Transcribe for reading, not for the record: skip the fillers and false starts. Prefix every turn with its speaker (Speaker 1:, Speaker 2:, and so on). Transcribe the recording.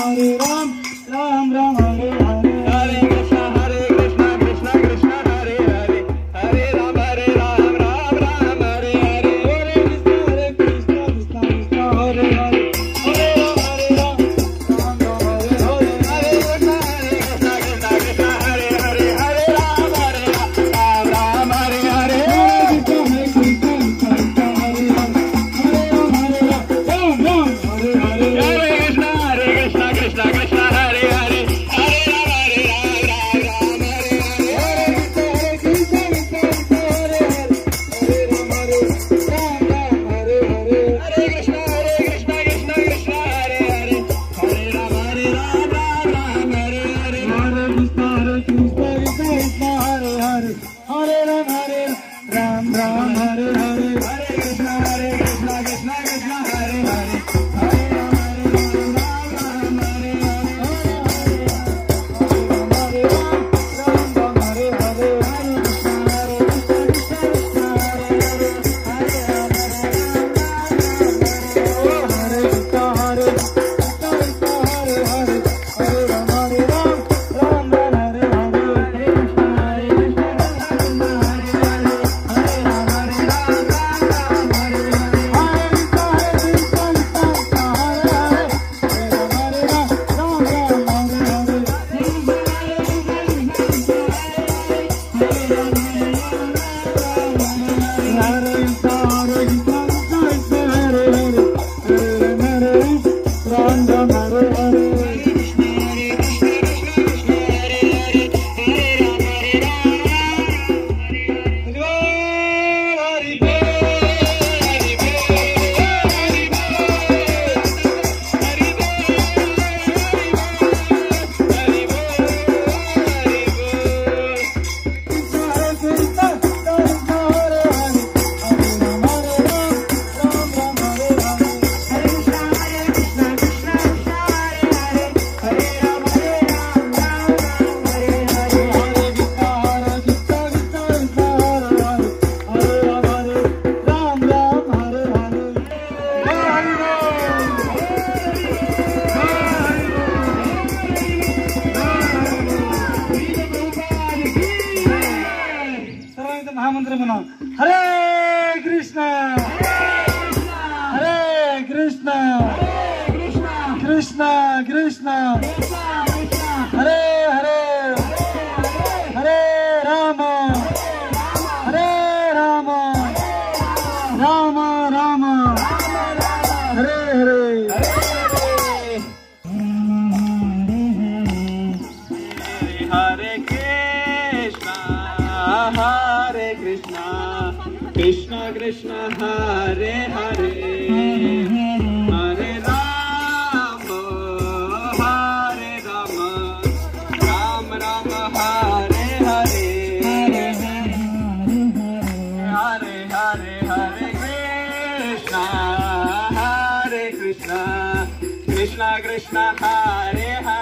Speaker 1: Hare Ram, Ram Ram Hare Hare. Hare Krishna, Krishna Krishna Hare Hare, Hare Ram, Ram Ram Hare Hare. Hare Krishna, Krishna Krishna Hare Hare, Hare Ram, Ram Ram Hare Hare. Hare Krishna, Krishna Krishna Hare Hare, Hare Ram, Ram Ram Hare Hare. Hare Krishna, Krishna Krishna Hare Hare, Hare Ram, Ram Ram Hare Hare. Hare Krishna, Krishna Krishna Hare Hare, Hare Ram, Ram Ram Hare Hare. Hare Krishna, Krishna Krishna Hare Hare, Hare Ram, Ram Ram Hare Hare. Hare Krishna, Krishna Krishna Hare Hare, Hare Ram, Ram Ram Hare Hare. Hare Krishna, Krishna Krishna Hare Hare, Hare Ram, Ram Ram Hare Hare. Hare Krishna, Krishna Krishna Hare Hare, Hare Ram, Ram Ram Hare महामंत्र म्हणा हरे कृष्णा कृष्णा कृष्णा हरे हरे हरे राम राम राम हरे हरे हरे कृष्णा कृष्णा कृष्णा हरे हरे हरे राम राम राम हरे हरे हरे हरे हरे कृष्णा कृष्णा कृष्णा हरे हरे